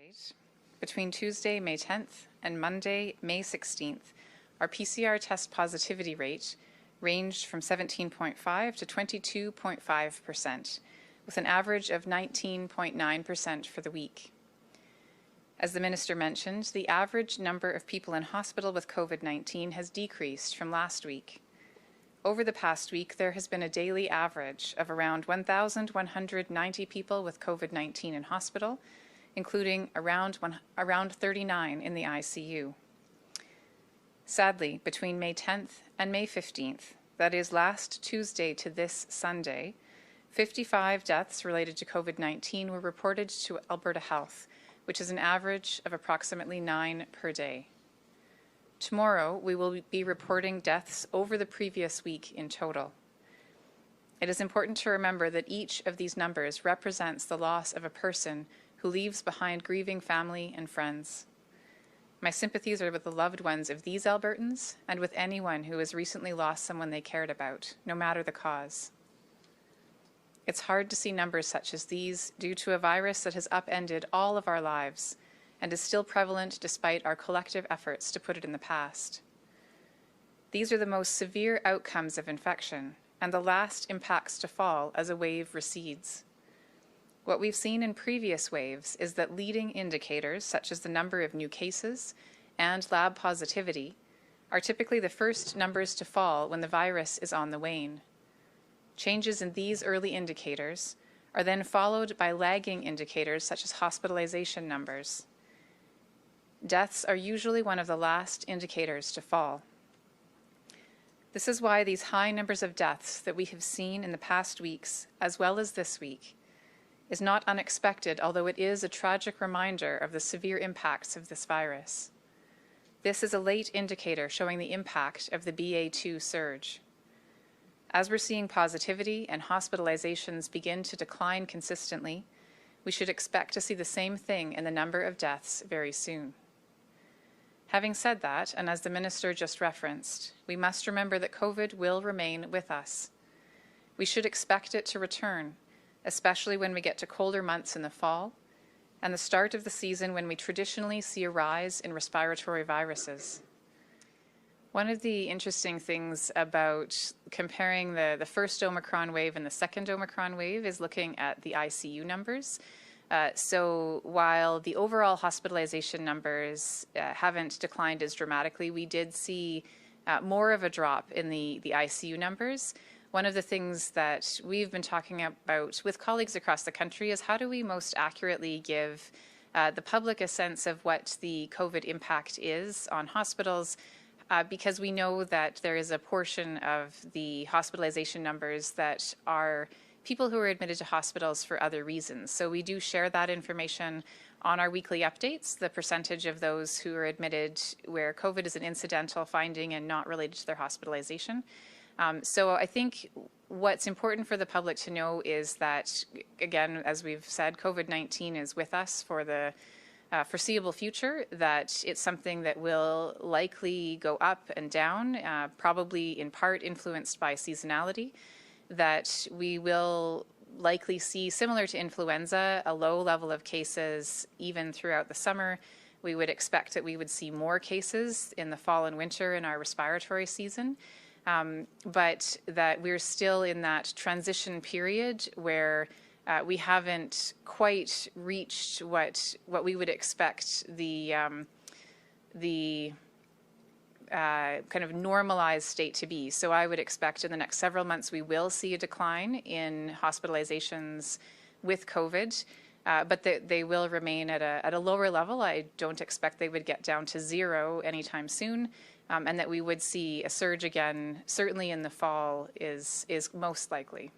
date, between Tuesday, May 10th and Monday, May 16th, our PCR test positivity rate ranged from 17.5 to 22.5%, with an average of 19.9% for the week. As the Minister mentioned, the average number of people in hospital with COVID-19 has decreased from last week. Over the past week, there has been a daily average of around 1,190 people with COVID-19 in hospital, including around 39 in the ICU. Sadly, between May 10th and May 15th, that is last Tuesday to this Sunday, 55 deaths related to COVID-19 were reported to Alberta Health, which is an average of approximately 9 per day. Tomorrow, we will be reporting deaths over the previous week in total. It is important to remember that each of these numbers represents the loss of a person who leaves behind grieving family and friends. My sympathies are with the loved ones of these Albertans and with anyone who has recently lost someone they cared about, no matter the cause. It's hard to see numbers such as these due to a virus that has upended all of our lives and is still prevalent despite our collective efforts to put it in the past. These are the most severe outcomes of infection and the last impacts to fall as a wave recedes. What we've seen in previous waves is that leading indicators, such as the number of new cases and lab positivity, are typically the first numbers to fall when the virus is on the wane. Changes in these early indicators are then followed by lagging indicators such as hospitalization numbers. Deaths are usually one of the last indicators to fall. This is why these high numbers of deaths that we have seen in the past weeks, as well as this week, is not unexpected, although it is a tragic reminder of the severe impacts of this virus. This is a late indicator showing the impact of the BA2 surge. As we're seeing positivity and hospitalizations begin to decline consistently, we should expect to see the same thing in the number of deaths very soon. Having said that, and as the Minister just referenced, we must remember that COVID will remain with us. We should expect it to return, especially when we get to colder months in the fall and the start of the season when we traditionally see a rise in respiratory viruses. One of the interesting things about comparing the first Omicron wave and the second Omicron wave is looking at the ICU numbers. So while the overall hospitalization numbers haven't declined as dramatically, we did see more of a drop in the ICU numbers. One of the things that we've been talking about with colleagues across the country is how do we most accurately give the public a sense of what the COVID impact is on hospitals, because we know that there is a portion of the hospitalization numbers that are people who are admitted to hospitals for other reasons. So we do share that information on our weekly updates, the percentage of those who are admitted where COVID is an incidental finding and not related to their hospitalization. So I think what's important for the public to know is that, again, as we've said, COVID-19 is with us for the foreseeable future, that it's something that will likely go up and down, probably in part influenced by seasonality, that we will likely see, similar to influenza, a low level of cases even throughout the summer. We would expect that we would see more cases in the fall and winter in our respiratory season. But that we're still in that transition period where we haven't quite reached what we would expect the kind of normalized state to be. So I would expect in the next several months we will see a decline in hospitalizations with COVID, but they will remain at a lower level. I don't expect they would get down to zero anytime soon. And that we would see a surge again, certainly in the fall, is most likely.